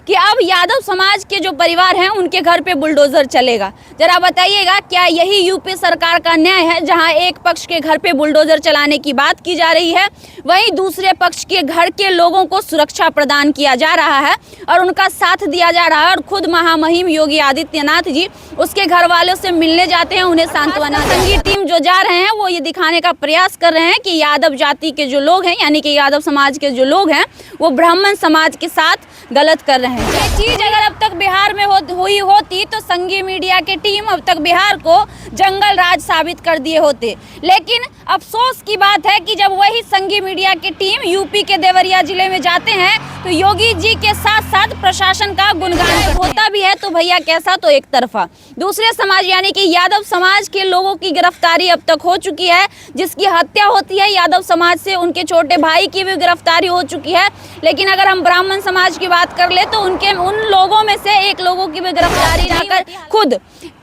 कि अब यादव समाज के जो परिवार हैं उनके घर पे बुलडोजर चलेगा। जरा बताइएगा, क्या यही यूपी सरकार का न्याय है, जहां एक पक्ष के घर पे बुलडोजर चलाने की बात की जा रही है, वहीं दूसरे पक्ष के घर के लोगों को सुरक्षा प्रदान किया जा रहा है और उनका साथ दिया जा रहा है। और खुद महामहिम योगी आदित्यनाथ जी उसके घर वालों से मिलने जाते हैं, उन्हें सांत्वना। संगीत टीम जो जा रहे हैं वो ये दिखाने का प्रयास कर रहे हैं कि यादव जाति के जो लोग हैं, यानी कि यादव समाज के जो लोग हैं, वो ब्राह्मण समाज के साथ गलत कर रहे हैं। ये चीज अगर अब तक बिहार में हुई होती तो संघीय मीडिया की टीम अब तक बिहार को जंगल राज साबित कर दिए होते। लेकिन अफसोस की बात है कि जब वही संघीय मीडिया की टीम यूपी के देवरिया जिले में जाते हैं तो योगी जी के साथ साथ प्रशासन का गुणगान होता भी है, तो भैया कैसा, तो एक तरफा दूसरे समाज यानी कि यादव समाज के लोगों की गिरफ्तारी अब तक हो चुकी है, जिसकी हत्या होती है यादव समाज से, उनके छोटे भाई की भी गिरफ्तारी हो चुकी है। लेकिन अगर हम ब्राह्मण समाज की बात कर ले तो उन लोगों में से एक लोगों की भी गिरफ्तारी ना कर खुद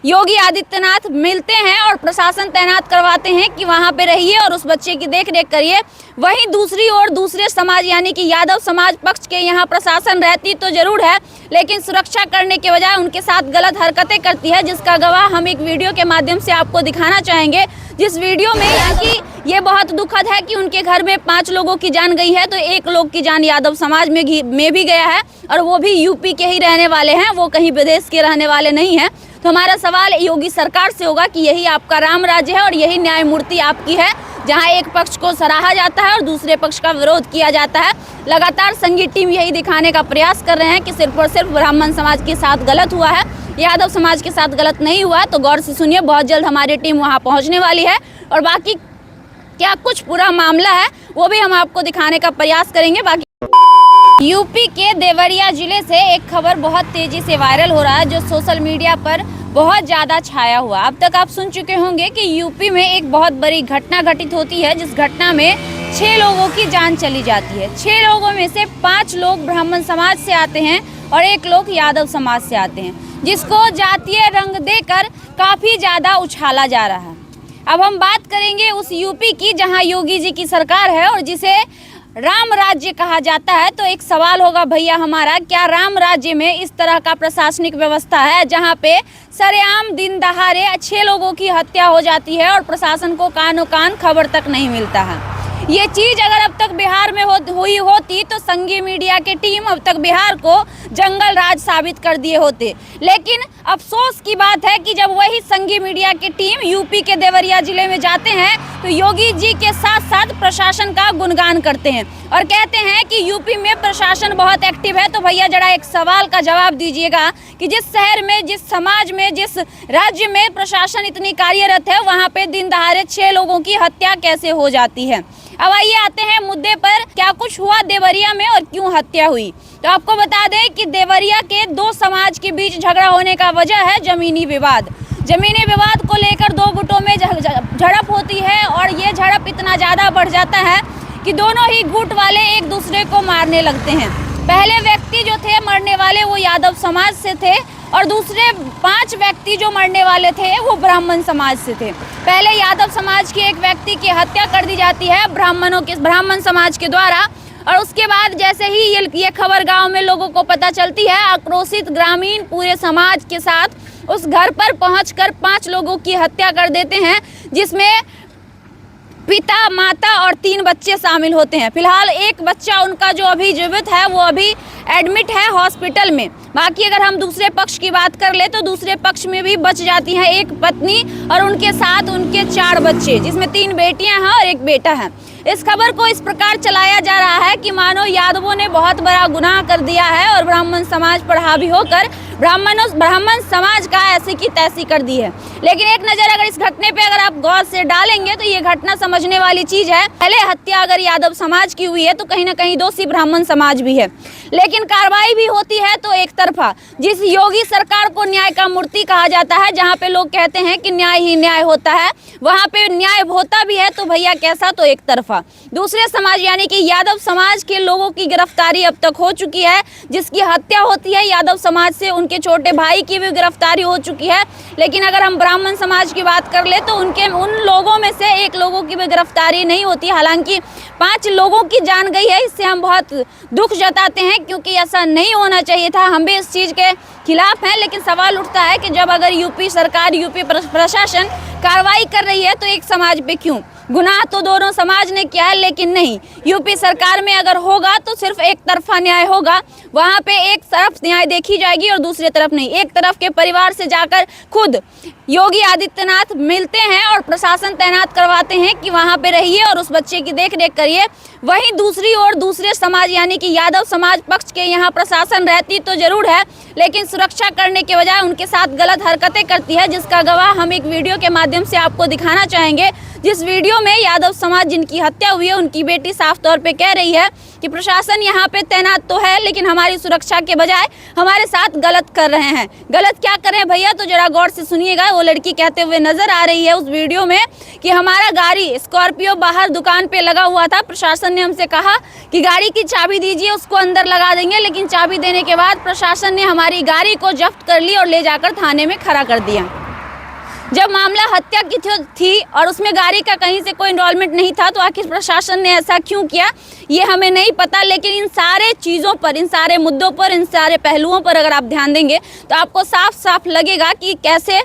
योगी आदित्यनाथ मिलते हैं और प्रशासन तैनात करवाते हैं कि वहां पे रहिए और उस बच्चे की देख-रेख करिए। वहीं दूसरी ओर दूसरे समाज यानी कि यादव समाज पक्ष के यहाँ प्रशासन रहती तो जरूर है, लेकिन सुरक्षा करने के बजाय उनके साथ गलत हरकतें करती है, जिसका गवाह हम एक वीडियो के माध्यम से आपको दिखाना चाहेंगे। जिस वीडियो में कि ये बहुत दुखद है कि उनके घर में 5 लोगों की जान गई है, तो 1 लोग की जान यादव समाज में भी गया है, और वो भी यूपी के ही रहने वाले हैं, वो कहीं विदेश के रहने वाले नहीं हैं। तो हमारा सवाल योगी सरकार से होगा कि यही आपका राम राज्य है और यही न्यायमूर्ति आपकी है, जहां एक पक्ष को सराहा जाता है और दूसरे पक्ष का विरोध किया जाता है। लगातार संगीत टीम यही दिखाने का प्रयास कर रहे हैं कि सिर्फ और सिर्फ ब्राह्मण समाज के साथ गलत हुआ है, यादव समाज के साथ गलत नहीं हुआ। तो गौर से सुनिए, बहुत जल्द हमारी टीम वहां पहुंचने वाली है और बाकी क्या कुछ पूरा मामला है वो भी हम आपको दिखाने का प्रयास करेंगे। बाकी यूपी के देवरिया जिले से एक खबर बहुत तेजी से वायरल हो रहा है, जो सोशल मीडिया पर बहुत ज़्यादा छाया हुआ। अब तक आप सुन चुके होंगे कि यूपी में एक बहुत बड़ी घटना घटित होती है, जिस घटना में 6 लोगों की जान चली जाती है। 6 लोगों में से 5 लोग ब्राह्मण समाज से आते हैं और 1 लोग यादव समाज से आते हैं, जिसको जातीय रंग देकर काफ़ी ज़्यादा उछाला जा रहा है। अब हम बात करेंगे उस यूपी की जहां योगी जी की सरकार है और जिसे राम राज्य कहा जाता है। तो एक सवाल होगा भैया हमारा, क्या राम राज्य में इस तरह का प्रशासनिक व्यवस्था है जहां पे सरेआम दिन दहाड़े 6 लोगों की हत्या हो जाती है और प्रशासन को कानो कान खबर तक नहीं मिलता है? ये चीज़ अगर अब तक बिहार में हुई होती तो संघीय मीडिया की टीम अब तक बिहार को जंगल राज साबित कर दिए होते। लेकिन अफसोस की बात है कि जब वही संघीय मीडिया की टीम यूपी के देवरिया जिले में जाते हैं तो योगी जी के साथ साथ प्रशासन का गुणगान करते हैं और कहते हैं कि यूपी में प्रशासन बहुत एक्टिव है। तो भैया जरा एक सवाल का जवाब दीजिएगा कि जिस शहर में, जिस समाज में, जिस राज्य में प्रशासन इतनी कार्यरत है, वहाँ पे दिन दहाड़े 6 लोगों की हत्या कैसे हो जाती है? अब आइए आते हैं मुद्दे पर, क्या कुछ हुआ देवरिया में और क्यों हत्या हुई। तो आपको बता दें कि देवरिया के 2 समाज के बीच झगड़ा होने का वजह है जमीनी विवाद। जमीनी विवाद को लेकर 2 गुटों में झड़प होती है और ये झड़प इतना ज़्यादा बढ़ जाता है कि दोनों ही गुट वाले एक दूसरे को मारने लगते हैं। पहले व्यक्ति जो थे मरने वाले वो यादव समाज से थे और दूसरे 5 व्यक्ति जो मरने वाले थे वो ब्राह्मण समाज से थे। पहले यादव समाज के एक व्यक्ति की हत्या कर दी जाती है ब्राह्मण समाज के द्वारा, और उसके बाद जैसे ही ये खबर गांव में लोगों को पता चलती है, आक्रोशित ग्रामीण पूरे समाज के साथ उस घर पर पहुंचकर 5 लोगों की हत्या कर देते हैं, जिसमें पिता, माता और 3 बच्चे शामिल होते हैं। फिलहाल एक बच्चा उनका जो अभी जीवित है वो अभी एडमिट है हॉस्पिटल में। बाकी अगर हम दूसरे पक्ष की बात कर ले तो दूसरे पक्ष में भी बच जाती हैं एक पत्नी और उनके साथ उनके 4 बच्चे, जिसमें 3 बेटियां हैं और 1 बेटा है। इस खबर को इस प्रकार चलाया जा रहा है कि मानो यादवों ने बहुत बड़ा गुनाह कर दिया है और ब्राह्मण समाज पर हावी होकर ब्राह्मण समाज का ऐसी की तैसी कर दी है। लेकिन एक नज़र अगर इस घटने पे अगर आप गौर से डालेंगे तो ये घटना समझने वाली चीज़ है। पहले हत्या अगर यादव समाज की हुई है तो कहीं ना कहीं दोषी ब्राह्मण समाज भी है, लेकिन कार्रवाई भी होती है तो एक तरफा। जिस योगी सरकार को न्याय का मूर्ति कहा जाता है, जहाँ पे लोग कहते हैं कि न्याय ही न्याय होता है, वहाँ पे न्याय होता भी है तो भैया कैसा, तो एक तरफा। दूसरे समाज यानी कि यादव समाज के लोगों की गिरफ्तारी अब तक हो चुकी है, जिसकी हत्या होती है यादव समाज से उनके छोटे भाई की भी गिरफ्तारी हो चुकी है। लेकिन अगर हम ब्राह्मण समाज की बात कर ले तो उन लोगों में से 1 लोगों की भी गिरफ्तारी नहीं होती। हालांकि 5 लोगों की जान गई है। इससे हम बहुत दुख जताते हैं, क्योंकि ऐसा नहीं होना चाहिए था। हम भी इस चीज़ के खिलाफ हैं। लेकिन सवाल उठता है कि जब अगर यूपी सरकार, यूपी प्रशासन कार्रवाई कर रही है तो एक समाज पे क्यों? गुनाह तो दोनों समाज ने किया है, लेकिन नहीं, यूपी सरकार में अगर होगा तो सिर्फ एक तरफा न्याय होगा। वहाँ पे एक तरफ न्याय देखी जाएगी और दूसरी तरफ नहीं। एक तरफ के परिवार से जाकर खुद योगी आदित्यनाथ मिलते हैं और प्रशासन तैनात करवाते हैं कि वहाँ पे रहिए और उस बच्चे की देख रेख करिए। वहीं दूसरी ओर दूसरे समाज यानी कि यादव समाज पक्ष के यहाँ प्रशासन रहती तो जरूर है, लेकिन सुरक्षा करने के बजाय उनके साथ गलत हरकतें करती है, जिसका गवाह हम एक वीडियो के माध्यम से आपको दिखाना चाहेंगे। जिस वीडियो में यादव समाज जिनकी हत्या हुई है, उनकी बेटी साफ तौर पे कह रही है कि प्रशासन यहाँ पे तैनात तो है, लेकिन हमारी सुरक्षा के बजाय हमारे साथ गलत कर रहे हैं। गलत क्या कर रहे हैं भैया, तो जरा गौर से सुनिएगा। वो लड़की कहते हुए नजर आ रही है उस वीडियो में कि हमारा गाड़ी स्कॉर्पियो बाहर दुकान पे लगा हुआ था। प्रशासन ने हमसे कहा कि गाड़ी की चाबी दीजिए, उसको अंदर लगा देंगे। लेकिन चाबी देने के बाद प्रशासन ने हमारी गाड़ी को जब्त कर ली और ले जाकर थाने में खड़ा कर दिया। जब मामला हत्या की थी और उसमें गाड़ी का कहीं से कोई इन्वॉल्वमेंट नहीं था, तो आखिर प्रशासन ने ऐसा क्यों किया ये हमें नहीं पता। लेकिन इन सारे चीज़ों पर, इन सारे मुद्दों पर, इन सारे पहलुओं पर अगर आप ध्यान देंगे तो आपको साफ साफ लगेगा कि कैसे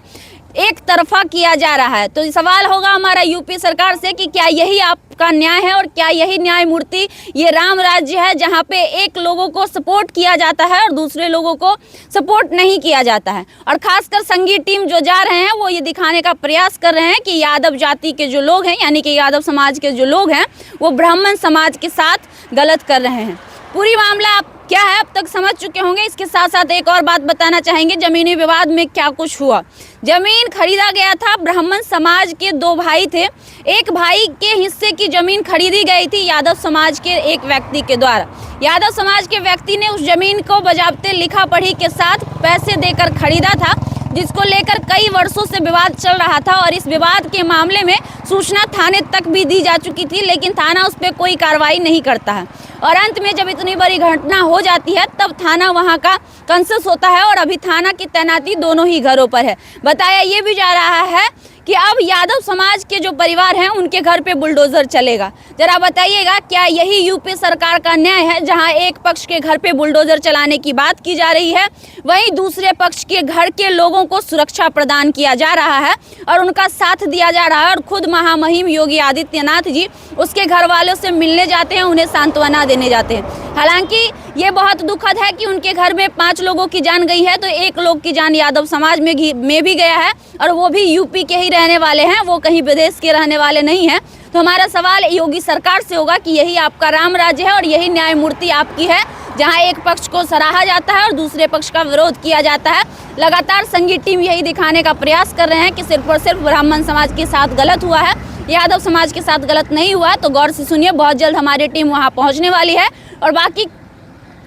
एक तरफा किया जा रहा है। तो सवाल होगा हमारा यूपी सरकार से कि क्या यही आपका न्याय है और क्या यही न्यायमूर्ति ये राम राज्य है, जहाँ पे एक लोगों को सपोर्ट किया जाता है और दूसरे लोगों को सपोर्ट नहीं किया जाता है। और खासकर संघीय टीम जो जा रहे हैं वो ये दिखाने का प्रयास कर रहे हैं कि यादव जाति के जो लोग हैं, यानी कि यादव समाज के जो लोग हैं, वो ब्राह्मण समाज के साथ गलत कर रहे हैं। पूरी मामला आप क्या है अब तक समझ चुके होंगे। इसके साथ साथ एक और बात बताना चाहेंगे, जमीनी विवाद में क्या कुछ हुआ। जमीन खरीदा गया था, ब्राह्मण समाज के 2 भाई थे। एक भाई के हिस्से की जमीन खरीदी गई थी यादव समाज के एक व्यक्ति के द्वारा। यादव समाज के व्यक्ति ने उस जमीन को बजाबते लिखा पढ़ी के साथ पैसे देकर खरीदा था, जिसको लेकर कई वर्षों से विवाद चल रहा था। और इस विवाद के मामले में सूचना थाने तक भी दी जा चुकी थी, लेकिन थाना उस पर कोई कार्रवाई नहीं करता है। और अंत में जब इतनी बड़ी घटना हो जाती है तब थाना वहाँ का कंसस होता है और अभी थाना की तैनाती दोनों ही घरों पर है। बताया ये भी जा रहा है कि अब यादव समाज के जो परिवार हैं उनके घर पे बुलडोजर चलेगा। जरा बताइएगा, क्या यही यूपी सरकार का न्याय है, जहां एक पक्ष के घर पे बुलडोजर चलाने की बात की जा रही है, वहीं दूसरे पक्ष के घर के लोगों को सुरक्षा प्रदान किया जा रहा है और उनका साथ दिया जा रहा है। और खुद महामहिम योगी आदित्यनाथ जी उसके घर वालों से मिलने जाते हैं, उन्हें सांत्वना देने जाते हैं। हालांकि ये बहुत दुखद है कि उनके घर में 5 लोगों की जान गई है, तो 1 लोग की जान यादव समाज में भी गया है, और वो भी यूपी के ही रहने वाले हैं, वो कहीं विदेश के रहने वाले नहीं हैं। तो हमारा सवाल योगी सरकार से होगा कि यही आपका राम राज्य है और यही न्यायमूर्ति आपकी है, जहां एक पक्ष को सराहा जाता है और दूसरे पक्ष का विरोध किया जाता है। लगातार संघीय टीम यही दिखाने का प्रयास कर रहे हैं कि सिर्फ और सिर्फ ब्राह्मण समाज के साथ गलत हुआ है, यादव समाज के साथ गलत नहीं हुआ। तो गौर से सुनिए, बहुत जल्द हमारी टीम वहां पहुंचने वाली है और बाकी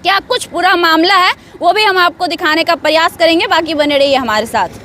क्या कुछ पूरा मामला है वो भी हम आपको दिखाने का प्रयास करेंगे। बाकी बने रहिए हमारे साथ।